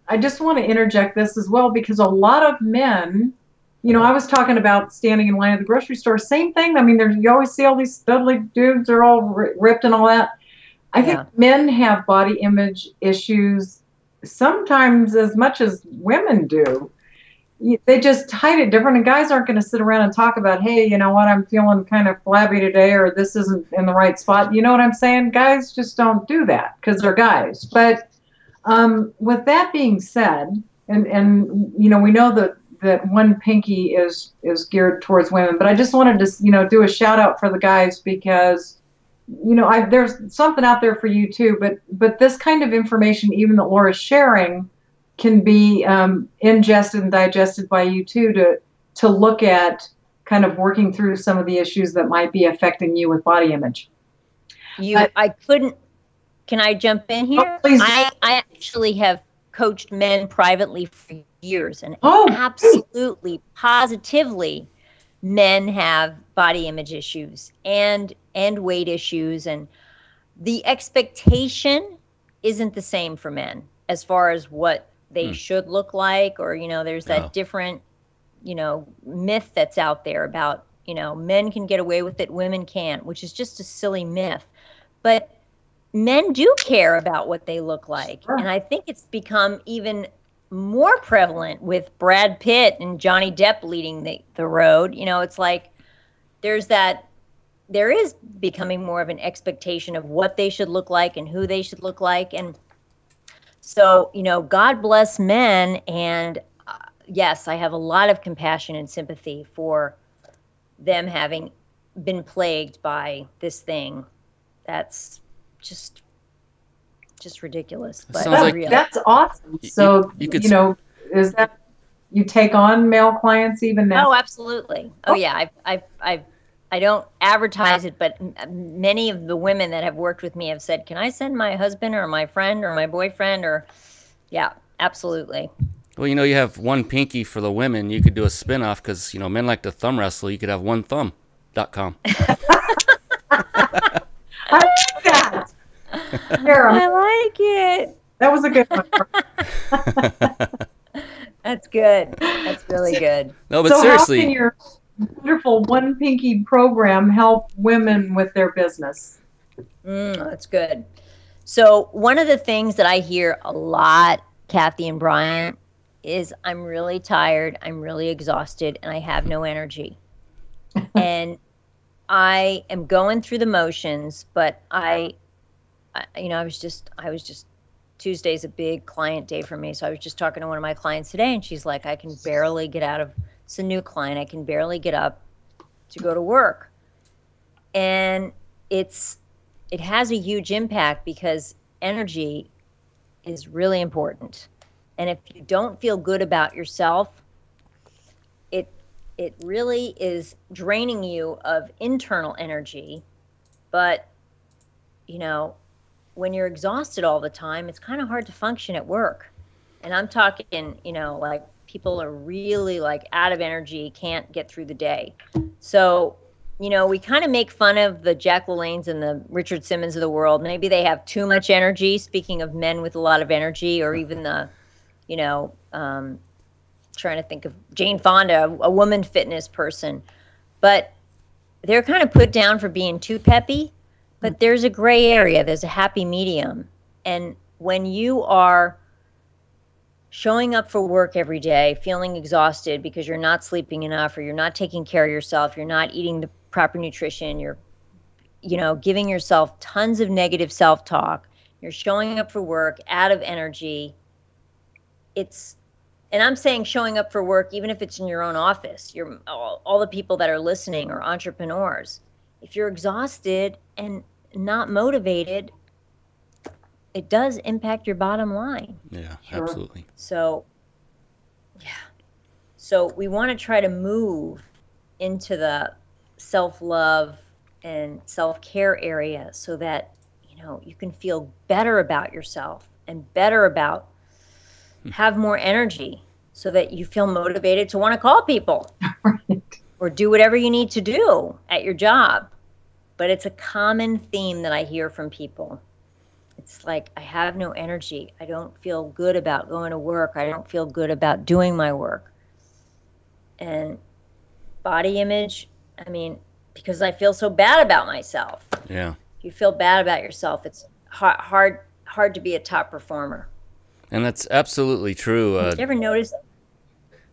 I just want to interject this as well, because a lot of men, I was talking about standing in line at the grocery store, same thing. I mean, you always see all these studly dudes, they're all ripped and all that. I think men have body image issues sometimes as much as women do. They just hide it different, and guys aren't going to sit around and talk about, hey, you know what, I'm feeling kind of flabby today, or this isn't in the right spot. You know what I'm saying? Guys just don't do that because they're guys. But with that being said, and we know that one pinky is geared towards women, but I just wanted to do a shout out for the guys, because there's something out there for you too. But this kind of information, even that Laura's sharing, can be ingested and digested by you too, to look at kind of working through some of the issues that might be affecting you with body image. Can I jump in here? Oh, please. I actually have coached men privately for years, and absolutely, positively, men have body image issues and weight issues, and the expectation isn't the same for men as far as what they should look like, or there's that different myth that's out there about men can get away with it, women can't, which is just a silly myth. But men do care about what they look like. Sure. And I think it's become even more prevalent with Brad Pitt and Johnny Depp leading the road. It's like there is becoming more of an expectation of what they should look like and who they should look like. And so, God bless men. And yes, I have a lot of compassion and sympathy for them having been plagued by this thing. That's just ridiculous. But that's awesome. So, is that you take on male clients even now? Oh, absolutely. Oh, yeah. I don't advertise it, but many of the women that have worked with me have said, can I send my husband or my friend or my boyfriend? Or, yeah, absolutely. Well, you have one pinky for the women. You could do a spinoff because, men like to thumb wrestle. You could have onethumb.com. I like that. Here, I like it. That was a good one. That's good. That's really good. No, but seriously. How can your wonderful One Pinky program help women with their business? That's good. So one of the things that I hear a lot, Kathy and Brian, is I'm really tired, I'm really exhausted, and I have no energy. And I am going through the motions, but I was just Tuesday's a big client day for me. So I was just talking to one of my clients today, and she's like, I can barely get out of, it's a new client, I can barely get up to go to work. And it has a huge impact because energy is really important. And if you don't feel good about yourself, it really is draining you of internal energy. But, when you're exhausted all the time, it's kind of hard to function at work. And I'm talking, like people are really like out of energy, can't get through the day. So, we kind of make fun of the Jack LaLannes and the Richard Simmons of the world. Maybe they have too much energy, speaking of men with a lot of energy, or even the, trying to think of Jane Fonda, a woman fitness person. But they're kind of put down for being too peppy. But there's a gray area. There's a happy medium. And when you are showing up for work every day, feeling exhausted because you're not sleeping enough, or you're not taking care of yourself, you're not eating the proper nutrition, you're, giving yourself tons of negative self-talk, you're showing up for work out of energy, and I'm saying showing up for work, even if it's in your own office, all the people that are listening are entrepreneurs. If you're exhausted and not motivated, it does impact your bottom line. Yeah, sure. Absolutely. So, yeah. So we want to try to move into the self-love and self-care area so that, you can feel better about yourself and better about, have more energy so that you feel motivated to want to call people or do whatever you need to do at your job. But it's a common theme that I hear from people. It's like, I have no energy. I don't feel good about going to work. I don't feel good about doing my work. And body image, I mean, because I feel so bad about myself. Yeah. If you feel bad about yourself, it's hard to be a top performer. And that's absolutely true. Did you ever notice?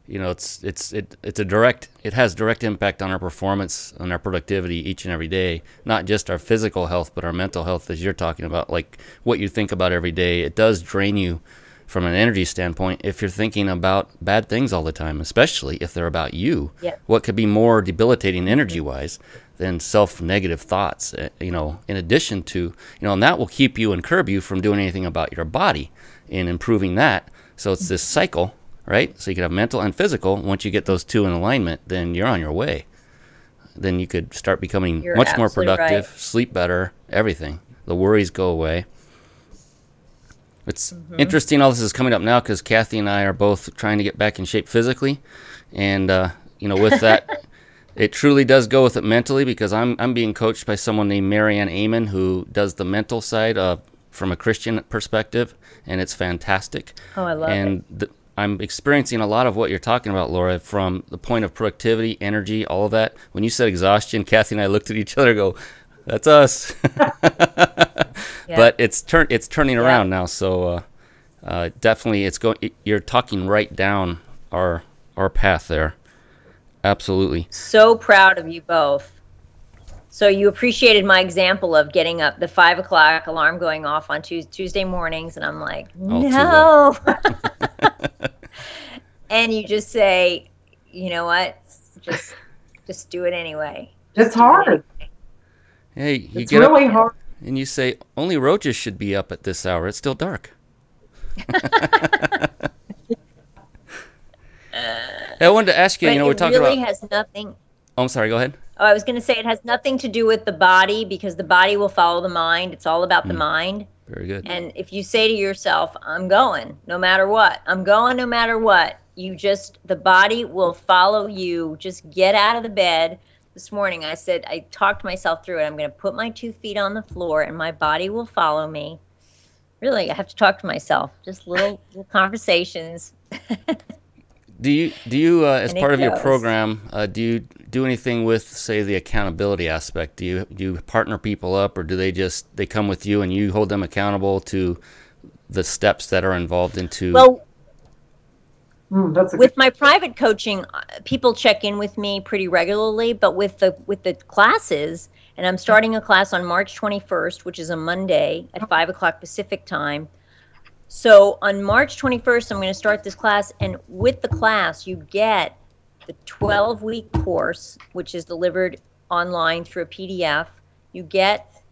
It has direct impact on our performance, on our productivity each and every day, not just our physical health, but our mental health, as you're talking about, like what you think about every day. It does drain you from an energy standpoint if you're thinking about bad things all the time, especially if they're about you. Yeah. What could be more debilitating energy-wise than self-negative thoughts, in addition to, and that will keep you and curb you from doing anything about your body and improving that. So it's this cycle, right? So you could have mental and physical. Once you get those two in alignment, then you're on your way. Then you could start becoming much more productive, sleep better, everything. The worries go away. It's interesting all this is coming up now because Kathy and I are both trying to get back in shape physically. And, with that, it truly does go with it mentally because I'm being coached by someone named Marianne Amen who does the mental side from a Christian perspective, and it's fantastic. Oh, I love it. I'm experiencing a lot of what you're talking about, Laura, from the point of productivity, energy, all of that. When you said exhaustion, Kathy and I looked at each other and go, that's us. Yeah. But it's turning around now, so definitely you're talking right down our path there. Absolutely. So proud of you both. So you appreciated my example of getting up, the 5 o'clock alarm going off on Tuesday mornings, and I'm like, no. And you just say, you know what? Just do it anyway. It's hard. Hey, it's really hard. And you say, only roaches should be up at this hour. It's still dark. I wanted to ask you, we're talking about... It really has nothing... Oh, I'm sorry, go ahead. Oh, I was going to say it has nothing to do with the body because the body will follow the mind. It's all about the mind. Very good. And if you say to yourself, I'm going no matter what, I'm going no matter what, the body will follow you. Just get out of the bed. This morning I talked myself through it. I'm going to put my 2 feet on the floor and my body will follow me. Really, I have to talk to myself. Just little conversations. Do you as part of your program, do you do anything with, say, the accountability aspect? Do you partner people up, or do they come with you and you hold them accountable to the steps that are involved into? Well, with my private coaching, people check in with me pretty regularly, but with the classes, and I'm starting a class on March 21st, which is a Monday at 5 o'clock Pacific time. So on March 21st, I'm going to start this class, and with the class, you get the 12-week course, which is delivered online through a PDF. You get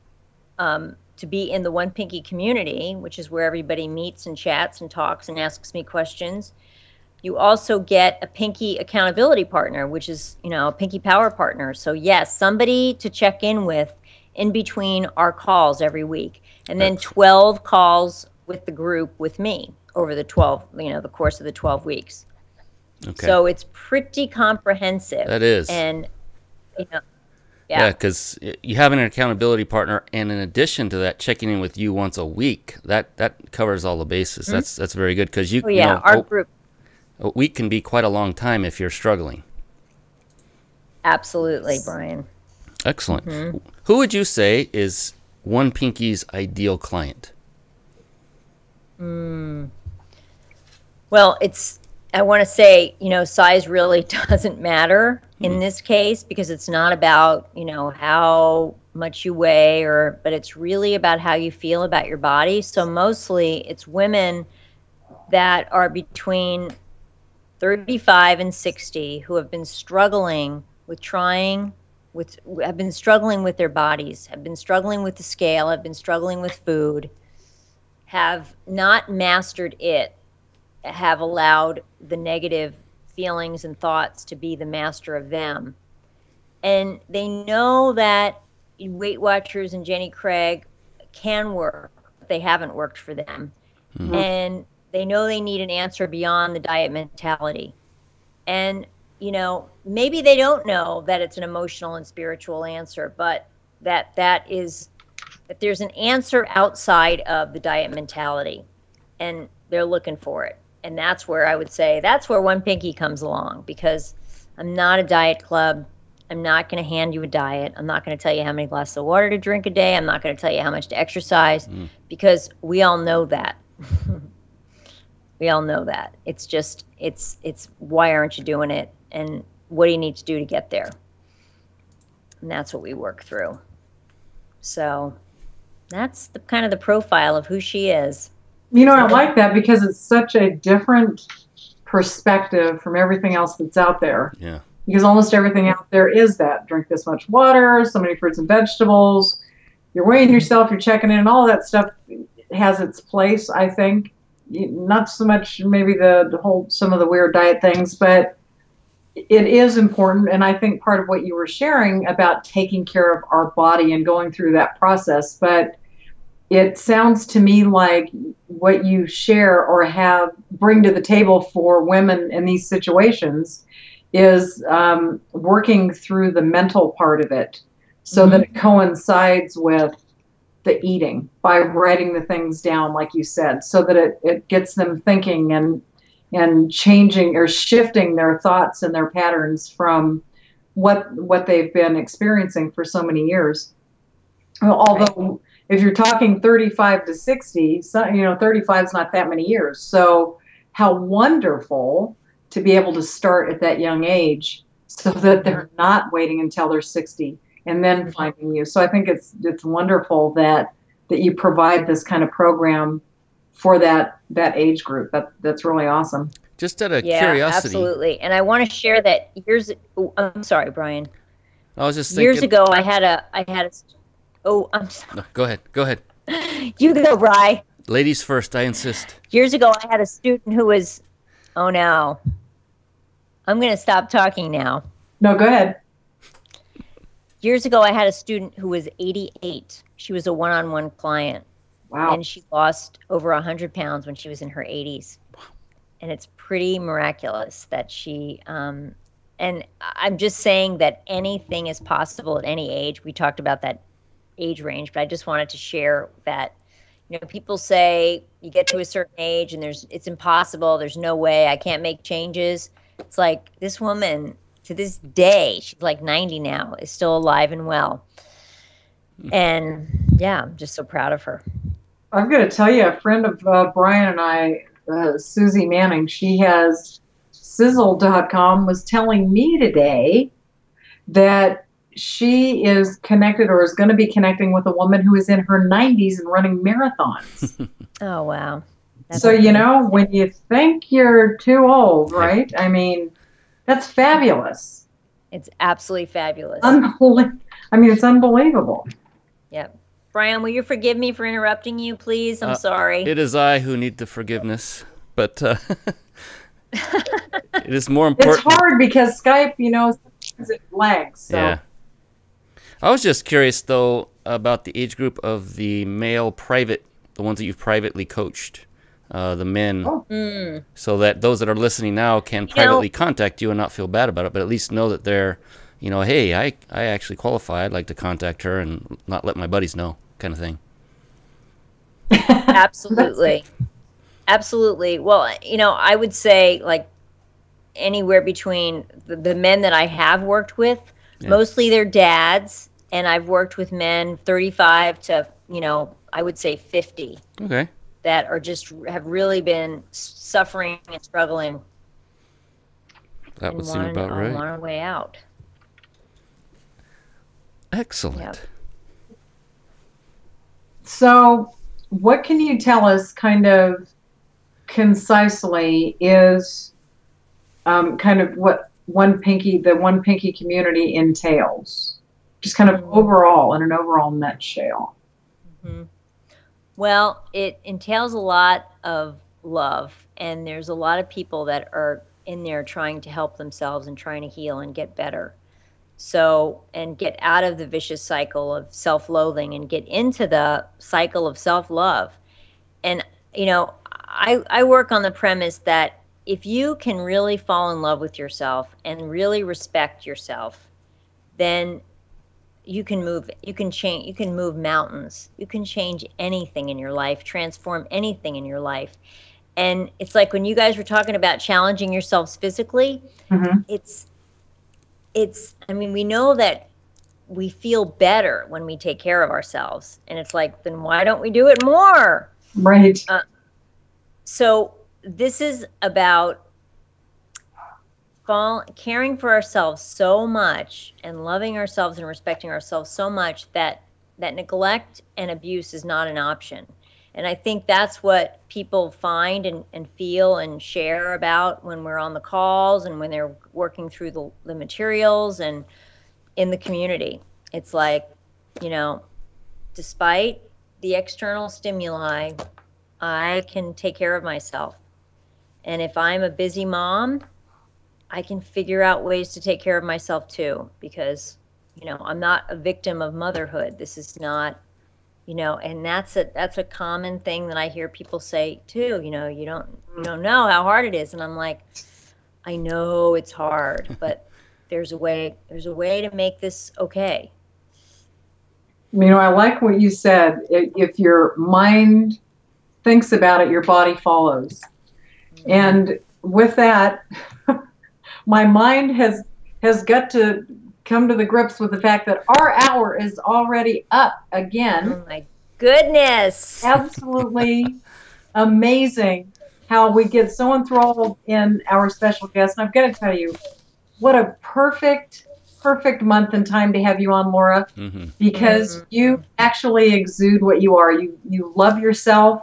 to be in the One Pinky community, which is where everybody meets and chats and talks and asks me questions. You also get a Pinky accountability partner, which is, a Pinky power partner. So yes, somebody to check in with in between our calls every week, and then 12 calls with the group with me over the the course of the 12 weeks. Okay. So it's pretty comprehensive. That is. And, yeah, because you have an accountability partner, and in addition to that, checking in with you once a week, that covers all the bases. Mm-hmm. That's very good because our group. A week can be quite a long time if you're struggling. Absolutely, Brian. Excellent. Mm-hmm. Who would you say is One Pinky's ideal client? Well, I want to say, size really doesn't matter in this case because it's not about, how much you weigh but it's really about how you feel about your body. So mostly it's women that are between 35 and 60 who have been struggling with have been struggling with their bodies, have been struggling with the scale, have been struggling with food, have not mastered it, have allowed the negative feelings and thoughts to be the master of them. And they know that Weight Watchers and Jenny Craig can work. They haven't worked for them. Mm-hmm. And they know they need an answer beyond the diet mentality. And, you know, maybe they don't know that it's an emotional and spiritual answer, but that there's an answer outside of the diet mentality, and they're looking for it. And that's where I would say that's where One Pinky comes along, because I'm not a diet club. I'm not going to hand you a diet. I'm not going to tell you how many glasses of water to drink a day. I'm not going to tell you how much to exercise, because we all know that. We all know that. It's just, it's why aren't you doing it? And what do you need to do to get there? And that's what we work through. So that's the kind of the profile of who she is. You know, I like that because it's such a different perspective from everything else that's out there. Yeah. Because almost everything out there is that. Drink this much water, so many fruits and vegetables. You're weighing yourself, you're checking in, and all that stuff has its place, I think. Not so much maybe the whole, some of the weird diet things, but it is important. And I think part of what you were sharing about taking care of our body and going through that process, but it sounds to me like what you share or bring to the table for women in these situations is working through the mental part of it so that it coincides with the eating by writing the things down, like you said, so that it gets them thinking and changing or shifting their thoughts and their patterns from what they've been experiencing for so many years. Although if you're talking 35 to 60, 35 is not that many years. So how wonderful to be able to start at that young age so that they're not waiting until they're 60 and then finding you. So I think it's wonderful that you provide this kind of program for that age group. That's really awesome. Just out of curiosity. Absolutely. And I want to share that I'm sorry, Brian. I was just thinking. Years ago, I had a oh, I'm sorry. No, go ahead. You go, Bri. Ladies first, I insist. Years ago, I had a student who was, oh no. I'm going to stop talking now. No, go ahead. Years ago, I had a student who was 88. She was a one-on-one client. Wow. And she lost over 100 pounds when she was in her 80s. Wow. And it's pretty miraculous that she, and I'm just saying that anything is possible at any age. We talked about that age range, but I just wanted to share that, people say you get to a certain age and it's impossible. There's no way, I can't make changes. It's like this woman, to this day, she's like 90 now, is still alive and well. And yeah, I'm just so proud of her. I'm going to tell you, a friend of Brian and I, Susie Manning, she has Sizzle.com, was telling me today that she is connected or is going to be connecting with a woman who is in her 90s and running marathons. Oh, wow. That's so, amazing. When you think you're too old, right? I mean, that's fabulous. It's absolutely fabulous. It's unbelievable. Yep. Brian, will you forgive me for interrupting you, please? I'm sorry. It is I who need the forgiveness, but it is more important. It's hard because Skype, sometimes it lags. So. Yeah. I was just curious, though, about the age group of the male the ones that you've privately coached, the men, so that those that are listening now can privately contact you and not feel bad about it, but at least know that they're, hey, I actually qualify. I'd like to contact her and not let my buddies know, kind of thing. Absolutely. Absolutely. Well, I would say like anywhere between the men that I have worked with, mostly they're dads, and I've worked with men 35 to, I would say 50. Okay. That are have really been suffering and struggling. That would seem about right. On our way out. Excellent. Yep. So what can you tell us kind of concisely is kind of what the One Pinky community entails? Just kind of overall, in an overall nutshell. Mm-hmm. Well, it entails a lot of love, and there's a lot of people that are in there trying to help themselves and trying to heal and get better. So, and get out of the vicious cycle of self-loathing and get into the cycle of self-love. And, you know, I work on the premise that if you can really fall in love with yourself and really respect yourself, then you can change, you can move mountains, you can change anything in your life, transform anything in your life. And it's like when you guys were talking about challenging yourselves physically, I mean, we know that we feel better when we take care of ourselves. And it's like, then why don't we do it more? Right. So this is about caring for ourselves so much and loving ourselves and respecting ourselves so much that neglect and abuse is not an option. And I think that's what people find and feel and share about when we're on the calls and when they're working through the materials and in the community. It's like, you know, despite the external stimuli, I can take care of myself. And if I'm a busy mom, I can figure out ways to take care of myself too, because, you know, I'm not a victim of motherhood. This is not, you know, and that's a common thing that I hear people say too. You know, you don't know how hard it is. And I'm like, I know it's hard, but there's a way to make this okay. You know, I like what you said. If your mind thinks about it, your body follows. And with that, my mind has got to come to the grips with the fact that our hour is already up again. Oh my goodness. Absolutely amazing how we get so enthralled in our special guest. And I've got to tell you, what a perfect month and time to have you on, Laura, because you actually exude what you are. You love yourself,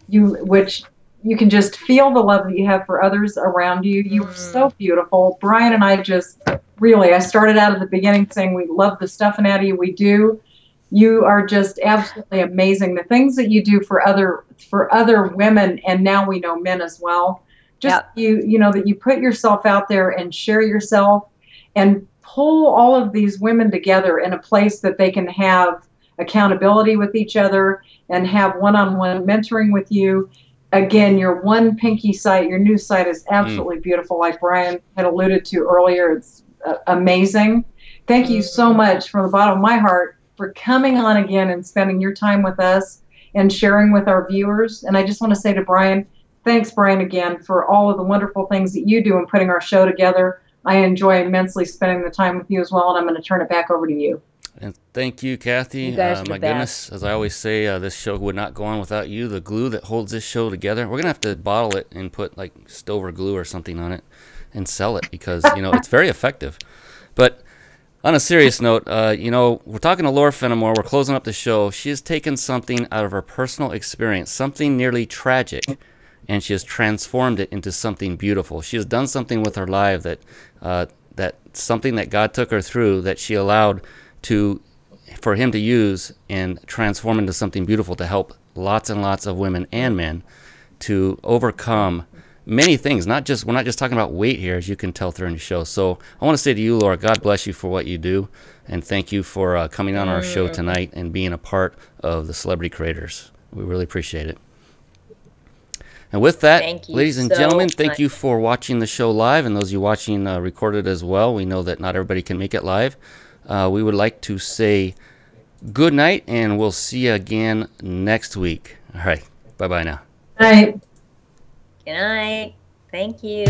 which you can just feel the love that you have for others around you. You are so beautiful. Brian and I I started out at the beginning saying we love the stuffing out of you. We do. You are just absolutely amazing. The things that you do for other women, and now we know men as well. Just you know that you put yourself out there and share yourself and pull all of these women together in a place that they can have accountability with each other and have one-on-one mentoring with you. Again, your One Pinky site, your new site is absolutely beautiful. Like Brian had alluded to earlier, it's amazing. Thank you so much from the bottom of my heart for coming on again and spending your time with us and sharing with our viewers. And I just want to say to Brian, thanks, Brian, again, for all of the wonderful things that you do in putting our show together. I enjoy immensely spending the time with you as well, and I'm going to turn it back over to you. And thank you, Kathy. You guys are my the best. goodness, as I always say, this show would not go on without you, the glue that holds this show together. We're going to have to bottle it and put like Stover glue or something on it and sell it because, you know, it's very effective. But on a serious note, you know, we're talking to Laura Fenimore. We're closing up the show. She has taken something out of her personal experience, something nearly tragic, and she has transformed it into something beautiful. She has done something with her life that something that God took her through that she allowed for him to use and transform into something beautiful to help lots and lots of women and men to overcome many things. We're not just talking about weight here, as you can tell through the show. So I want to say to you, Laura, God bless you for what you do, and thank you for coming on our show tonight and being a part of the Celebrity Creators. We really appreciate it. And with that, ladies and gentlemen, thank you for watching the show live, and those of you watching recorded as well. We know that not everybody can make it live. We would like to say good night, and we'll see you again next week. All right. Bye-bye now. Good night. Good night. Thank you.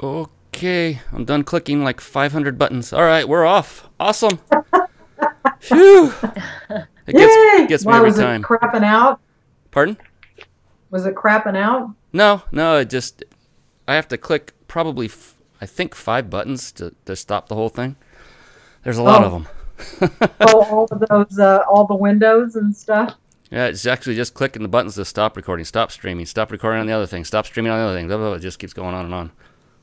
Okay, I'm done clicking like 500 buttons. All right, we're off. Awesome. Phew. It gets me every time. Was it crapping out? Pardon? Was it crapping out? No, I have to click probably, I think 5 buttons to stop the whole thing. There's a lot of them. All of those, all the windows and stuff? Yeah, it's actually just clicking the buttons to stop recording, stop streaming, stop recording on the other thing, stop streaming on the other thing. Blah, blah, blah. It just keeps going on and on.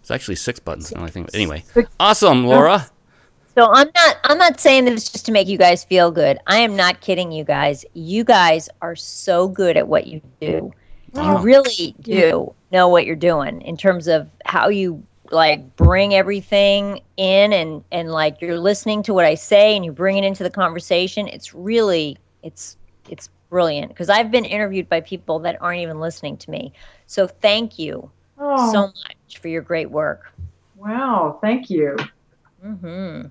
It's actually 6 buttons now, I think. Anyway, awesome, Laura. So I'm not saying this just to make you guys feel good. I am not kidding you guys. You guys are so good at what you do. You really do know what you're doing in terms of how you like bring everything in and like you're listening to what I say and you bring it into the conversation. It's really it's brilliant because I've been interviewed by people that aren't even listening to me. So thank you so much for your great work. Wow, thank you. Mm-hmm.